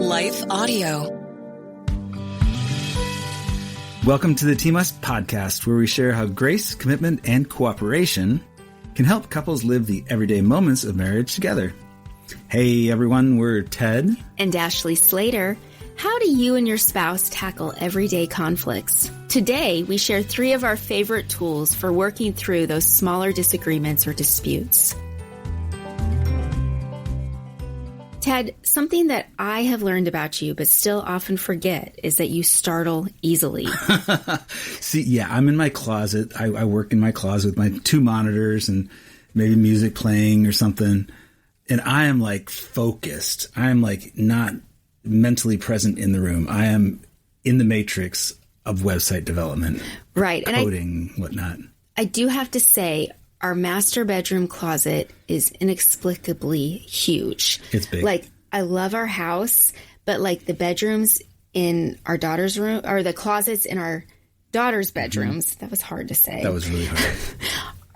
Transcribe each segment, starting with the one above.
Life Audio. Welcome to the Team Us podcast, where we share how grace, commitment, and cooperation can help couples live the everyday moments of marriage together. Hey everyone, we're Ted and Ashley Slater. How do you and your spouse tackle everyday conflicts? Today, we share 3 of our favorite tools for working through those smaller disagreements or disputes. Ted, something that I have learned about you but still often forget is that you startle easily. See, yeah, I'm in my closet. I work in my closet with my 2 monitors and maybe music playing or something. And I am like focused. I am like not mentally present in the room. I am in the matrix of website development. Right. Coding, and whatnot. I do have to say, our master bedroom closet is inexplicably huge. It's big. Like, I love our house, but like the bedrooms in our daughter's room, or the closets in our daughter's bedrooms, that was hard to say. That was really hard.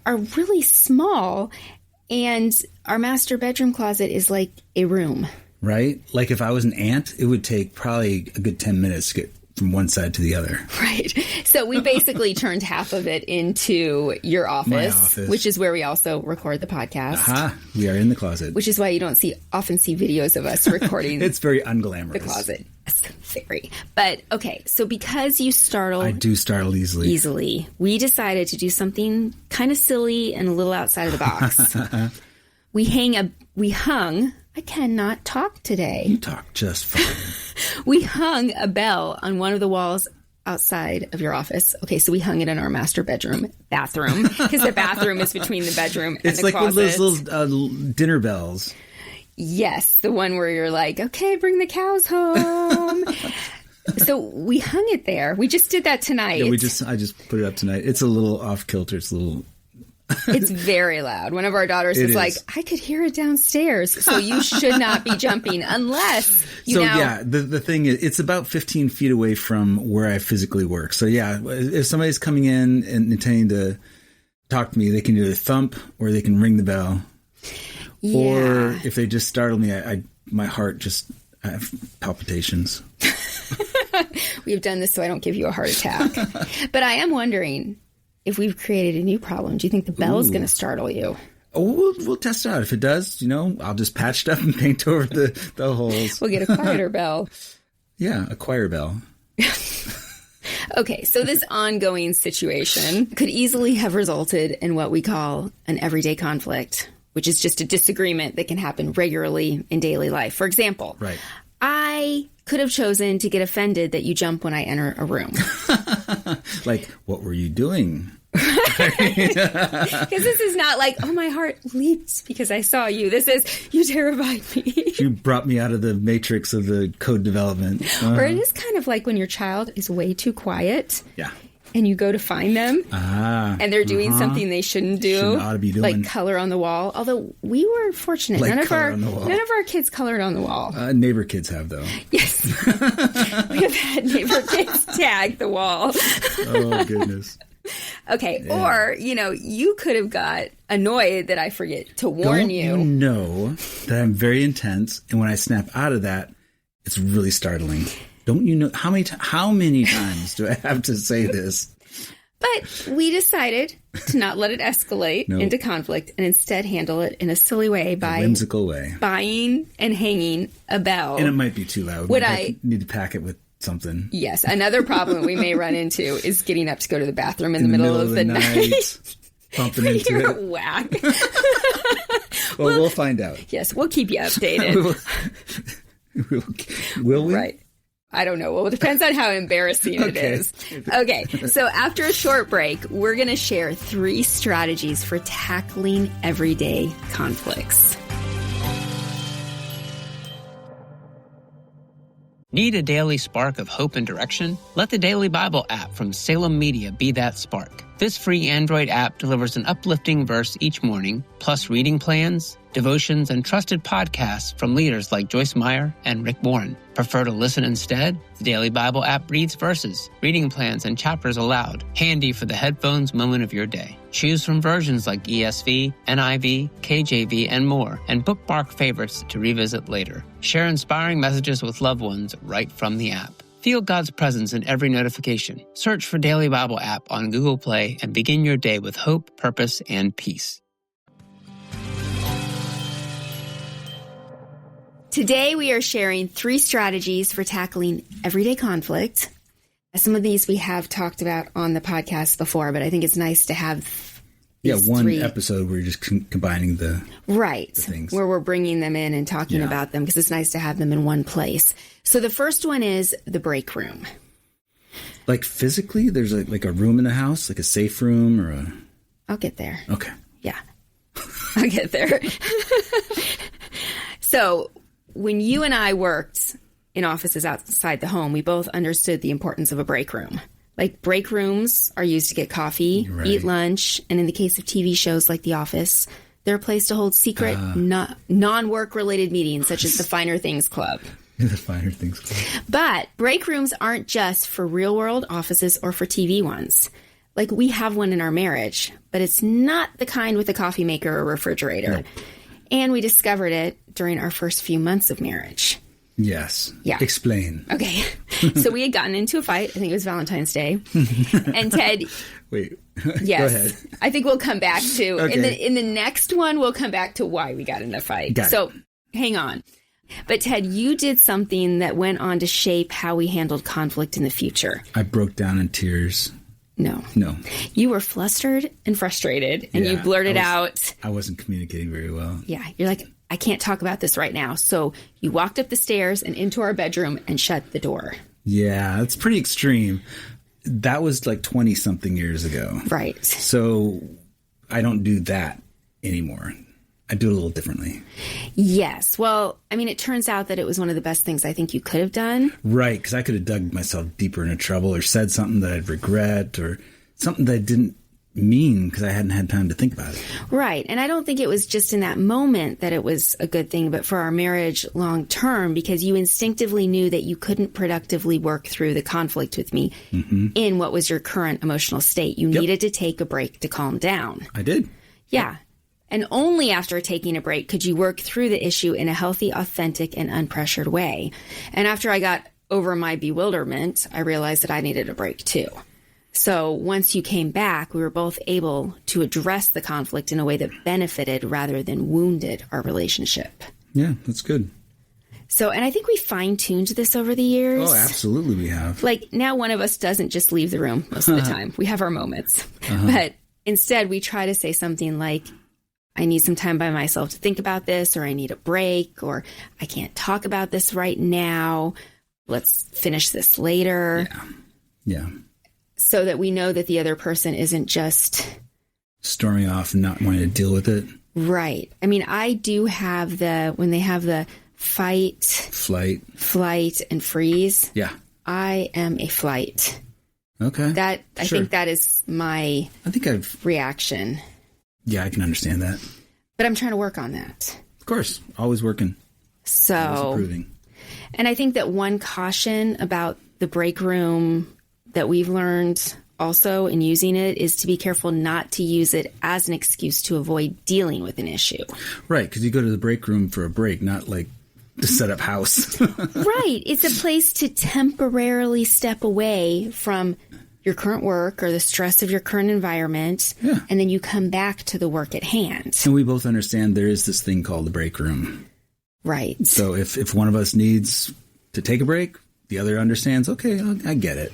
Are really small, and our master bedroom closet is like a room. Right? Like if I was an ant, it would take probably a good 10 minutes to get from one side to the other. Right. So we basically turned half of it into your office, my office, which is where we also record the podcast. Aha, we are in the closet. Which is why you don't often see videos of us recording. It's very unglamorous. The closet. Yes, very. But okay, so because you startle... I do startle easily. We decided to do something kind of silly and a little outside of the box. We hung... I cannot talk today. You talk just fine. We hung a bell on one of the walls outside of your office. Okay, so we hung it in our master bathroom, because the bathroom is between the bedroom and it's the closet. It's like one of those little dinner bells. Yes, the one where you're like, okay, bring the cows home. So we hung it there. We just did that tonight. Yeah, I just put it up tonight. It's a little off kilter. It's a little... It's very loud. One of our daughters was like, I could hear it downstairs. So you should not be jumping unless you yeah, the thing is, it's about 15 feet away from where I physically work. So yeah, if somebody's coming in and intending to talk to me, they can either thump or they can ring the bell. Yeah. Or if they just startle me, my heart I have palpitations. We've done this so I don't give you a heart attack. But I am wondering... if we've created a new problem, do you think the bell is going to startle you? Oh, we'll test it out. If it does, I'll just patch it up and paint over the holes. We'll get a quieter bell. Yeah, a choir bell. Okay, so this ongoing situation could easily have resulted in what we call an everyday conflict, which is just a disagreement that can happen regularly in daily life. For example, right. I could have chosen to get offended that you jump when I enter a room. Like, what were you doing? Because this is not like, oh, my heart leaped because I saw you. This is, you terrified me. You brought me out of the matrix of the code development. Or it is kind of like when your child is way too quiet. Yeah. And you go to find them, and they're doing something they shouldn't do, ought to be doing. Like color on the wall. Although we were fortunate, like none of our kids colored on the wall. Neighbor kids have, though. Yes, we have had neighbor kids tag the wall. Oh goodness. Okay, yeah. Or you could have got annoyed that I forget to warn you. You know that I'm very intense, and when I snap out of that, it's really startling. Don't you know how many times do I have to say this? But we decided to not let it escalate into conflict and instead handle it in a silly way by a whimsical way, buying and hanging a bell. And it might be too loud. I need to pack it with something? Yes. Another problem we may run into is getting up to go to the bathroom in the middle of the night. Bumping into it. Whack. Well, we'll find out. Yes, we'll keep you updated. Will we? Right. I don't know. Well, it depends on how embarrassing it is. Okay, so after a short break, we're going to share 3 strategies for tackling everyday conflicts. Need a daily spark of hope and direction? Let the Daily Bible app from Salem Media be that spark. This free Android app delivers an uplifting verse each morning, plus reading plans, devotions, and trusted podcasts from leaders like Joyce Meyer and Rick Warren. Prefer to listen instead? The Daily Bible app reads verses, reading plans, and chapters aloud, handy for the headphones moment of your day. Choose from versions like ESV, NIV, KJV, and more, and bookmark favorites to revisit later. Share inspiring messages with loved ones right from the app. Feel God's presence in every notification. Search for Daily Bible app on Google Play and begin your day with hope, purpose, and peace. Today we are sharing 3 strategies for tackling everyday conflict. Some of these we have talked about on the podcast before, but I think it's nice to have one 3 episode where you're just combining the things. Where we're bringing them in and talking about them, because it's nice to have them in one place. So the first one is the break room. Like physically, there's like a room in the house, like a safe room or a... I'll get there. Okay. Yeah. I'll get there. So when you and I worked in offices outside the home, we both understood the importance of a break room. Like, break rooms are used to get coffee, eat lunch, and in the case of TV shows like The Office, they're a place to hold secret, non-work related meetings, such as the Finer Things Club. The Finer Things Club. But break rooms aren't just for real-world offices or for TV ones. Like, we have one in our marriage, but it's not the kind with a coffee maker or refrigerator. Nope. And we discovered it during our first few months of marriage. Yes. Yeah. Explain. Okay. So we had gotten into a fight. I think it was Valentine's Day. And Ted... Wait. Yes. Go ahead. I think we'll come back to... Okay. In the next one, we'll come back to why we got in a fight. So hang on. But Ted, you did something that went on to shape how we handled conflict in the future. I broke down in tears. No. You were flustered and frustrated, and you blurted out... I wasn't communicating very well. Yeah. You're like, I can't talk about this right now. So you walked up the stairs and into our bedroom and shut the door. Yeah, that's pretty extreme. That was like 20-something years ago. Right. So I don't do that anymore. I do it a little differently. Yes. Well, I mean, it turns out that it was one of the best things I think you could have done. Right, because I could have dug myself deeper into trouble or said something that I'd regret or something that I didn't mean because I hadn't had time to think about it. Right. And I don't think it was just in that moment that it was a good thing, but for our marriage long term, because you instinctively knew that you couldn't productively work through the conflict with me in what was your current emotional state. You needed to take a break to calm down. I did. Yeah. And only after taking a break could you work through the issue in a healthy, authentic, and unpressured way. And after I got over my bewilderment, I realized that I needed a break too. So once you came back, we were both able to address the conflict in a way that benefited rather than wounded our relationship. Yeah, that's good. So, and I think we fine-tuned this over the years. Oh, absolutely we have. Like, now one of us doesn't just leave the room most of the time. We have our moments. But instead, we try to say something like, I need some time by myself to think about this, or I need a break, or I can't talk about this right now. Let's finish this later. Yeah. So that we know that the other person isn't just storming off and not wanting to deal with it. Right. I mean, I do have when they have the fight, flight, and freeze. Yeah. I am a flight. Okay. I think that is my reaction. Yeah, I can understand that. But I'm trying to work on that. Of course. Always working. So, always improving. And I think that one caution about the break room that we've learned also in using it is to be careful not to use it as an excuse to avoid dealing with an issue. Right, because you go to the break room for a break, not like to set up house. Right. It's a place to temporarily step away from your current work or the stress of your current environment, and then you come back to the work at hand. And we both understand there is this thing called the break room. Right. So if one of us needs to take a break, the other understands, okay, I get it.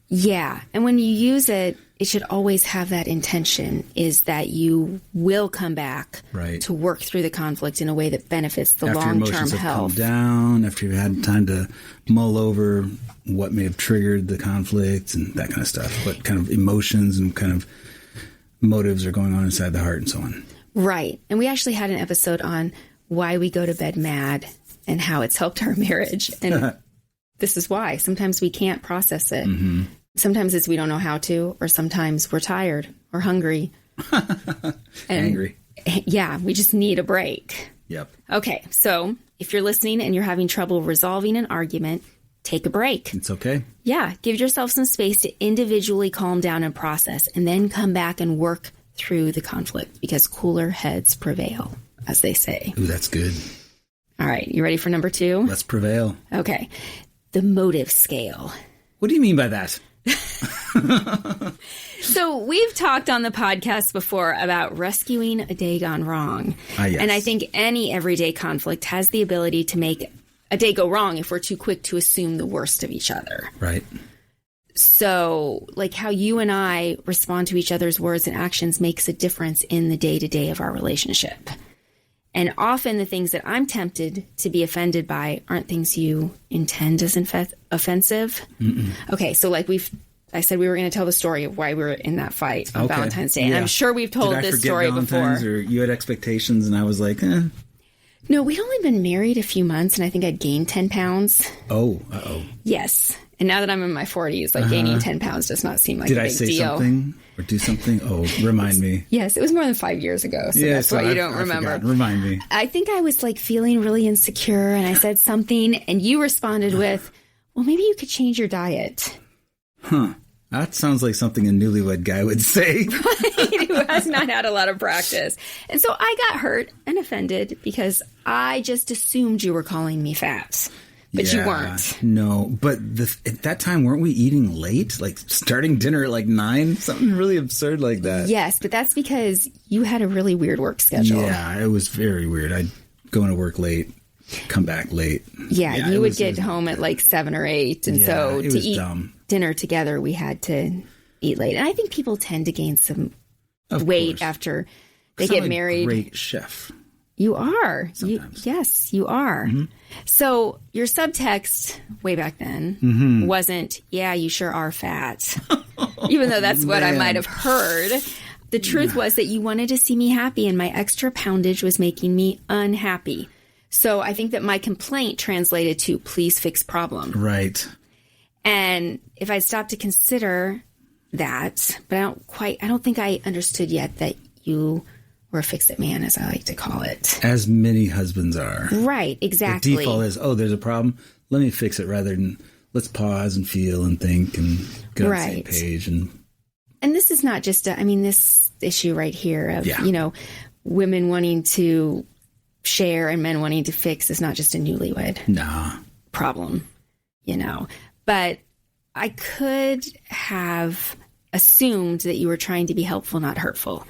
Yeah. And when you use it, it should always have that intention, is that you will come back to work through the conflict in a way that benefits the long-term health. After your emotions have calmed down, after you've had time to mull over what may have triggered the conflict and that kind of stuff, what kind of emotions and kind of motives are going on inside the heart and so on. Right. And we actually had an episode on why we go to bed mad and how it's helped our marriage. And this is why. Sometimes we can't process it. Sometimes it's we don't know how to, or sometimes we're tired or hungry. Angry. Yeah, we just need a break. Yep. Okay, so if you're listening and you're having trouble resolving an argument, take a break. It's okay. Yeah, give yourself some space to individually calm down and process, and then come back and work through the conflict, because cooler heads prevail, as they say. Ooh, that's good. All right, you ready for number 2? Let's prevail. Okay, the motive scale. What do you mean by that? So we've talked on the podcast before about rescuing a day gone wrong. Yes. And I think any everyday conflict has the ability to make a day go wrong if we're too quick to assume the worst of each other. Right. So, like how you and I respond to each other's words and actions makes a difference in the day-to-day of our relationship. And often the things that I'm tempted to be offended by aren't things you intend as offensive. Mm-mm. Okay, so like I said we were going to tell the story of why we were in that fight on Valentine's Day. And I'm sure we've told this story Valentine's before. Or you had expectations and I was like, eh. No, we'd only been married a few months, and I think I'd gained 10 pounds. Oh, uh-oh. Yes. And now that I'm in my 40s, like gaining 10 pounds does not seem like a big deal. Did I say something or do something? Oh, remind me. Yes, it was more than 5 years ago, so that's why you don't remember. Remind me. I think I was like feeling really insecure, and I said something, and you responded with, well, maybe you could change your diet. Huh. That sounds like something a newlywed guy would say. Right, who has not had a lot of practice. And so I got hurt and offended because I just assumed you were calling me fat. But you weren't. No, but at that time, weren't we eating late? Like starting dinner at like 9? Something really absurd like that. Yes, but that's because you had a really weird work schedule. Yeah, it was very weird. I'd go into work late, come back late. Yeah, you would get home at like 7 or 8. And so to eat dinner together, we had to eat late. And I think people tend to gain some weight after they get married. Great chef. You are. Sometimes. Yes, you are. Mm-hmm. So your subtext way back then wasn't, yeah, you sure are fat. Even though that's what I might have heard. The truth was that you wanted to see me happy, and my extra poundage was making me unhappy. So I think that my complaint translated to please fix problem. Right. And if I'd stopped to consider that, but I don't think I understood yet that you were a fix-it man, as I like to call it. As many husbands are. Right, exactly. The default is, there's a problem. Let me fix it, rather than let's pause and feel and think and get on the same page. And this is not just, this issue right here of, women wanting to share and men wanting to fix is not just a newlywed problem, But I could have assumed that you were trying to be helpful, not hurtful,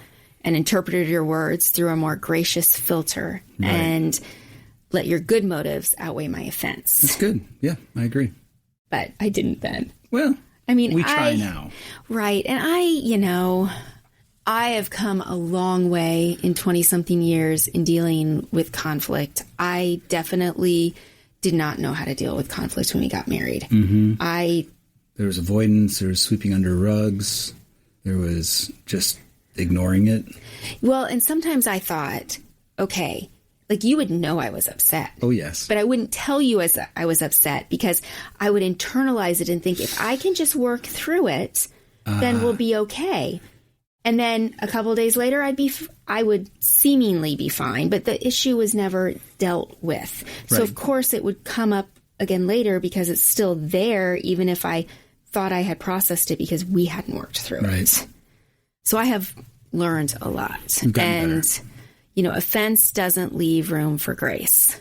and interpreted your words through a more gracious filter and let your good motives outweigh my offense. That's good. Yeah, I agree. But I didn't then. Well, we try now. Right. And I have come a long way in 20-something years in dealing with conflict. I definitely did not know how to deal with conflict when we got married. Mm-hmm. There was avoidance. There was sweeping under rugs. There was just ignoring it. Well, and sometimes I thought, okay, like you would know I was upset. Oh, yes. But I wouldn't tell you as I was upset because I would internalize it and think if I can just work through it, then we'll be okay. And then a couple of days later, I would seemingly be fine, but the issue was never dealt with. So, of course, it would come up again later because it's still there, even if I thought I had processed it because we hadn't worked through it. So I have learned a lot. And, offense doesn't leave room for grace.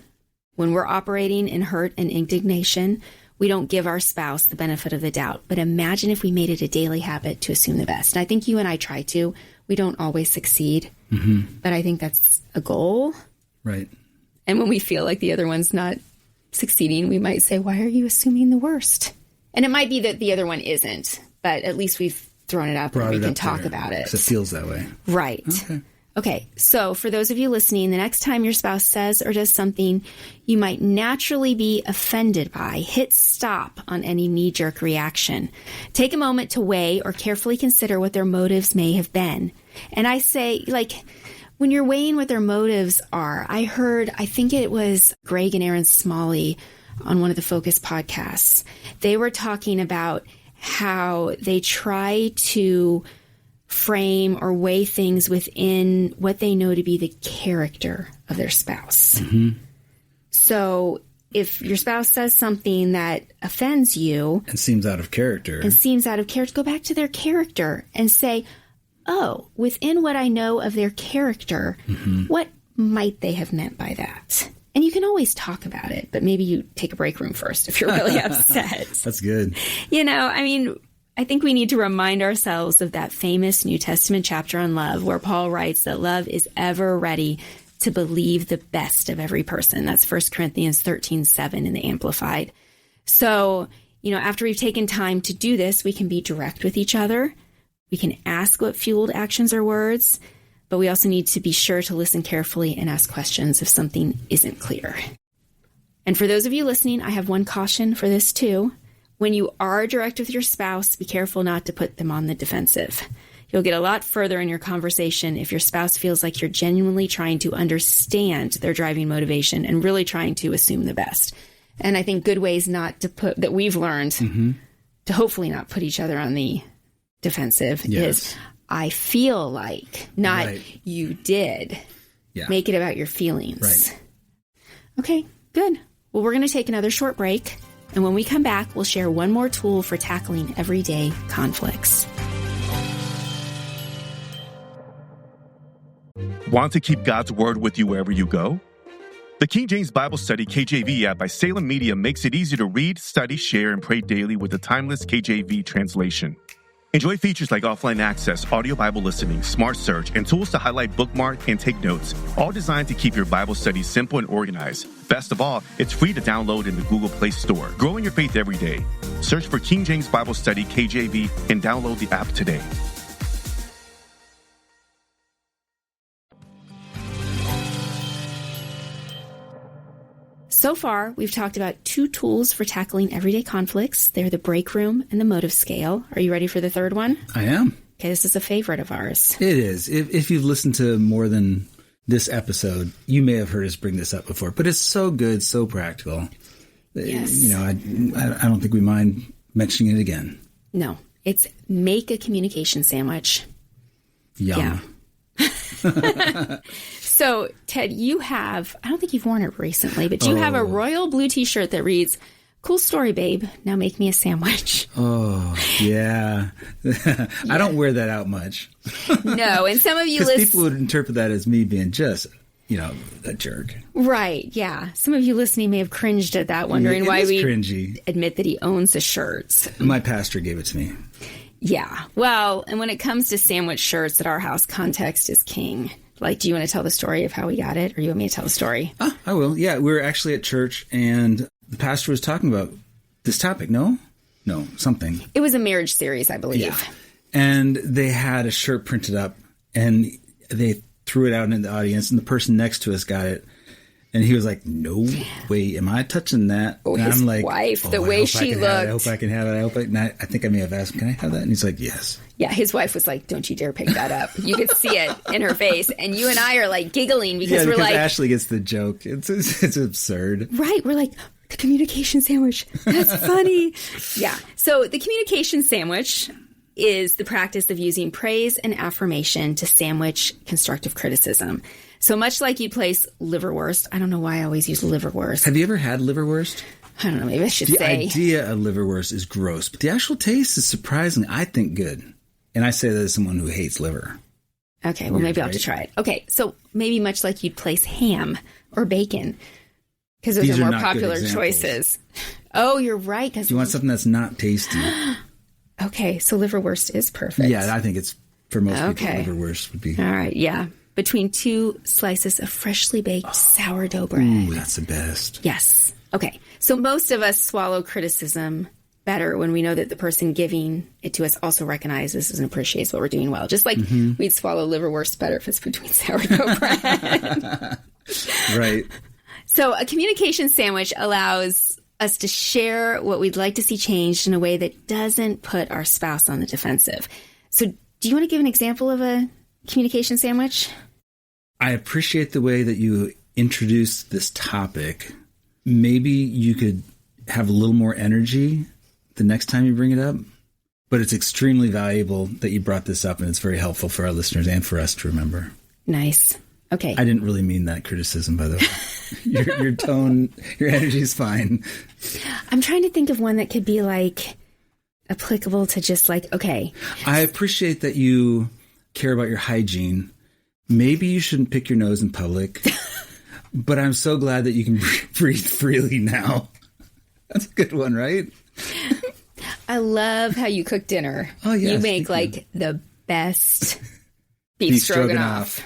When we're operating in hurt and indignation, we don't give our spouse the benefit of the doubt. But imagine if we made it a daily habit to assume the best. And I think you and I try to. We don't always succeed. Mm-hmm. But I think that's a goal. Right. And when we feel like the other one's not succeeding, we might say, why are you assuming the worst? And it might be that the other one isn't. But at least we've thrown it up and we can talk about it. It feels that way. Right. Okay. So for those of you listening, the next time your spouse says or does something you might naturally be offended by, hit stop on any knee-jerk reaction. Take a moment to weigh or carefully consider what their motives may have been. And I say, when you're weighing what their motives are, I think it was Greg and Aaron Smalley on one of the Focus podcasts. They were talking about how they try to frame or weigh things within what they know to be the character of their spouse. So if your spouse says something that offends you and seems out of character, go back to their character and say, oh, within what I know of their character, what might they have meant by that? And you can always talk about it, but maybe you take a break room first if you're really upset. That's good. I think we need to remind ourselves of that famous New Testament chapter on love where Paul writes that love is ever ready to believe the best of every person. That's 1 Corinthians 13:7 in the Amplified. So, after we've taken time to do this, we can be direct with each other. We can ask what fueled actions or words, but we also need to be sure to listen carefully and ask questions if something isn't clear. And for those of you listening, I have one caution for this too. When you are direct with your spouse, be careful not to put them on the defensive. You'll get a lot further in your conversation if your spouse feels like you're genuinely trying to understand their driving motivation and really trying to assume the best. And I think good ways that we've learned to hopefully not put each other on the defensive is, I feel like, not you did. Yeah. Make it about your feelings. Right. Okay, good. Well, we're going to take another short break. And when we come back, we'll share one more tool for tackling everyday conflicts. Want to keep God's Word with you wherever you go? The King James Bible Study KJV app by Salem Media makes it easy to read, study, share, and pray daily with the timeless KJV translation. Enjoy features like offline access, audio Bible listening, smart search, and tools to highlight, bookmark, and take notes, all designed to keep your Bible study simple and organized. Best of all, it's free to download in the Google Play Store. Grow in your faith every day. Search for King James Bible Study KJV and download the app today. So far, we've talked about two tools for tackling everyday conflicts. They're the break room and the motive scale. Are you ready for the third one? I am. Okay, this is a favorite of ours. It is. If you've listened to more than this episode, you may have heard us bring this up before, but it's so good, so practical. Yes. I don't think we mind mentioning it again. No, it's make a communication sandwich. Yum. Yeah. So, Ted, you have, I don't think you've worn it recently, but you have a royal blue t-shirt that reads, "Cool story, babe. Now make me a sandwich." Oh, yeah. I don't wear that out much. No, and some of you Because people would interpret that as me being just, a jerk. Right, yeah. Some of you listening may have cringed at that, wondering why we cringy. Admit that he owns a shirt. My pastor gave it to me. Yeah. Well, and when it comes to sandwich shirts at our house, context is king. Like, do you want to tell the story of how we got it, or you want me to tell the story? I will. Yeah, we were actually at church, and the pastor was talking about this topic. No, something. It was a marriage series, I believe. Yeah. And they had a shirt printed up, and they threw it out into the audience, and the person next to us got it. And he was like, "No way, am I touching that?" Oh, and his I'm like, wife, the way she looked. I hope I can have it. I think I may have asked him, "Can I have that?" And he's like, "Yes." Yeah, his wife was like, "Don't you dare pick that up." You could see it in her face. And you and I are like giggling because we're like, Ashley gets the joke. It's absurd. Right. We're like, the communication sandwich. That's funny. Yeah. So the communication sandwich is the practice of using praise and affirmation to sandwich constructive criticism. So much like you place liverwurst. I don't know why I always use liverwurst. Have you ever had liverwurst? I don't know. Maybe I should say. The idea of liverwurst is gross, but the actual taste is surprisingly, I think, good. And I say that as someone who hates liver. Okay, well, maybe I'll have to try it. Okay, so maybe much like you'd place ham or bacon, because those are more popular choices. Oh, you're right. Do you want something that's not tasty? Okay, so liverwurst is perfect. Yeah, I think it's, for most people, liverwurst would be. All right, yeah. Between 2 slices of freshly baked sourdough bread. Ooh, that's the best. Yes. Okay, so most of us swallow criticism better when we know that the person giving it to us also recognizes and appreciates what we're doing well. Just like we'd swallow liverwurst better if it's between sourdough bread. Right. So a communication sandwich allows us to share what we'd like to see changed in a way that doesn't put our spouse on the defensive. So do you want to give an example of a communication sandwich? I appreciate the way that you introduced this topic. Maybe you could have a little more energy the next time you bring it up. But it's extremely valuable that you brought this up, and it's very helpful for our listeners and for us to remember. Nice. Okay. I didn't really mean that criticism, by the way. Your tone, your energy is fine. I'm trying to think of one that could be like applicable to just like, okay. I appreciate that you care about your hygiene. Maybe you shouldn't pick your nose in public, but I'm so glad that you can breathe freely now. That's a good one, right? I love how you cook dinner. Oh, yes. You make like the best beef stroganoff.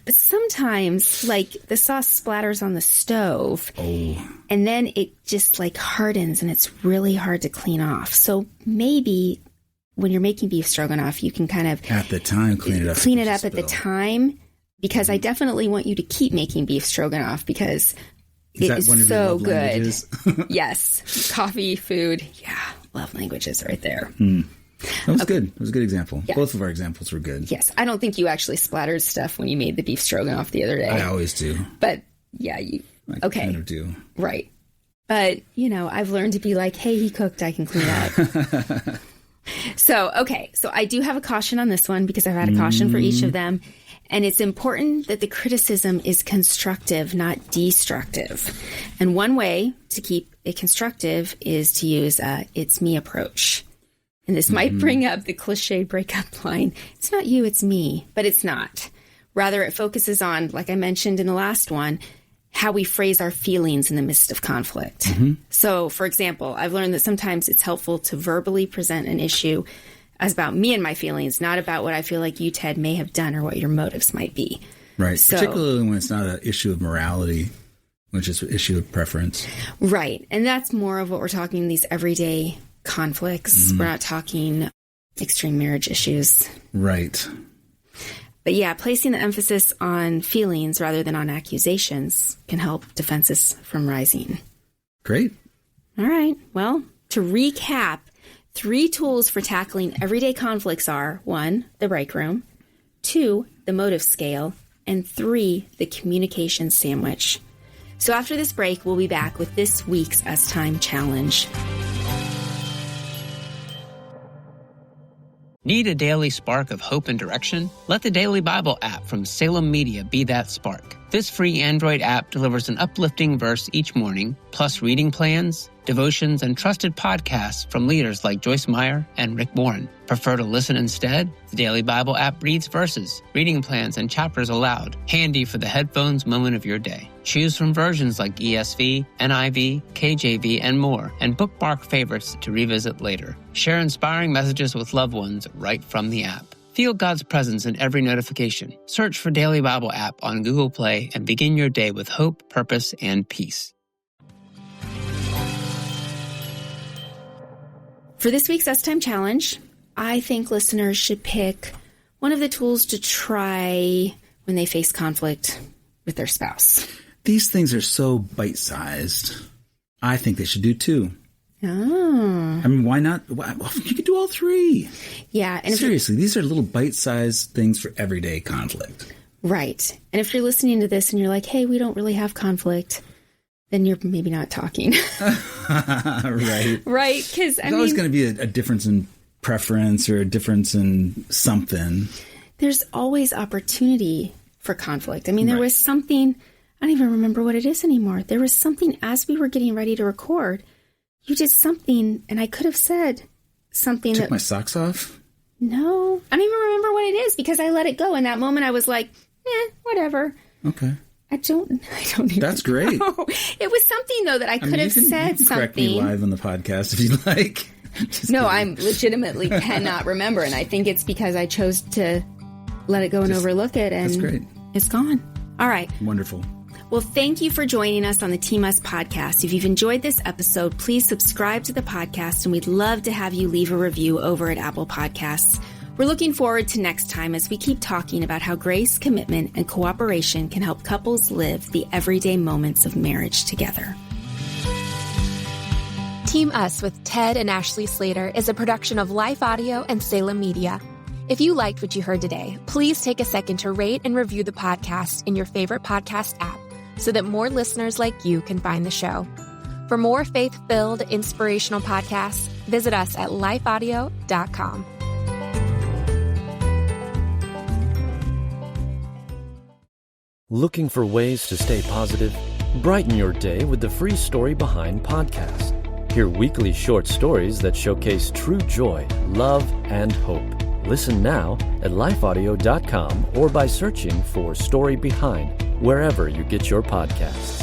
But sometimes like the sauce splatters on the stove and then it just like hardens and it's really hard to clean off. So maybe when you're making beef stroganoff, you can kind of at the time clean it up at the time, because I definitely want you to keep making beef stroganoff because it is so good. Yes. Coffee, food. Yeah. Love languages right there. That was good. It was a good example. Yeah. Both of our examples were good. Yes. I don't think you actually splattered stuff when you made the beef stroganoff the other day. I always do. But yeah, I kind of do. Right. But, I've learned to be like, hey, he cooked, I can clean up. So I do have a caution on this one because I've had a caution for each of them. And it's important that the criticism is constructive, not destructive. And one way to keep it constructive is to use a it's me approach. And this might bring up the cliche breakup line, it's not you, it's me, but it's not. Rather, it focuses on, like I mentioned in the last one, how we phrase our feelings in the midst of conflict. So, for example, I've learned that sometimes it's helpful to verbally present an issue as about me and my feelings, not about what I feel like you, Ted, may have done or what your motives might be. Right. So, particularly when it's not an issue of morality, which is an issue of preference. Right. And that's more of what we're talking these everyday conflicts. We're not talking extreme marriage issues. Right. But yeah, placing the emphasis on feelings rather than on accusations can help defenses from rising. Great. All right. Well, to recap, 3 tools for tackling everyday conflicts are 1, the break room, 2, the motive scale, and 3, the communication sandwich. So after this break, we'll be back with this week's Us Time Challenge. Need a daily spark of hope and direction? Let the Daily Bible app from Salem Media be that spark. This free Android app delivers an uplifting verse each morning, plus reading plans, devotions, and trusted podcasts from leaders like Joyce Meyer and Rick Warren. Prefer to listen instead? The Daily Bible app reads verses, reading plans, and chapters aloud, handy for the headphones moment of your day. Choose from versions like ESV, NIV, KJV, and more, and bookmark favorites to revisit later. Share inspiring messages with loved ones right from the app. Feel God's presence in every notification. Search for Daily Bible app on Google Play and begin your day with hope, purpose, and peace. For this week's Us Time Challenge, I think listeners should pick one of the tools to try when they face conflict with their spouse. These things are so bite-sized. I think they should do 2. Oh. I mean, why not? You could do all 3. Yeah. And seriously, these are little bite-sized things for everyday conflict. Right. And if you're listening to this and you're like, hey, we don't really have conflict, then you're maybe not talking. Right. Right. Because there's always going to be a difference in preference or a difference in something. There's always opportunity for conflict. I mean, there was something, I don't even remember what it is anymore. There was something as we were getting ready to record. You did something, and I could have said something. Took my socks off? No. I don't even remember what it is because I let it go. In that moment, I was like, whatever. Okay. I don't even That's great. know. It was something, though, that I could have said something. Correct me live on the podcast if you like. No, I legitimately cannot remember, and I think it's because I chose to let it go and overlook it, and that's great. It's gone. All right. Wonderful. Well, thank you for joining us on the Team Us podcast. If you've enjoyed this episode, please subscribe to the podcast, and we'd love to have you leave a review over at Apple Podcasts. We're looking forward to next time as we keep talking about how grace, commitment, and cooperation can help couples live the everyday moments of marriage together. Team Us with Ted and Ashley Slater is a production of Life Audio and Salem Media. If you liked what you heard today, please take a second to rate and review the podcast in your favorite podcast app so that more listeners like you can find the show. For more faith-filled, inspirational podcasts, visit us at lifeaudio.com. Looking for ways to stay positive? Brighten your day with the Free Story Behind podcast. Hear weekly short stories that showcase true joy, love, and hope. Listen now at lifeaudio.com or by searching for Story Behind wherever you get your podcasts.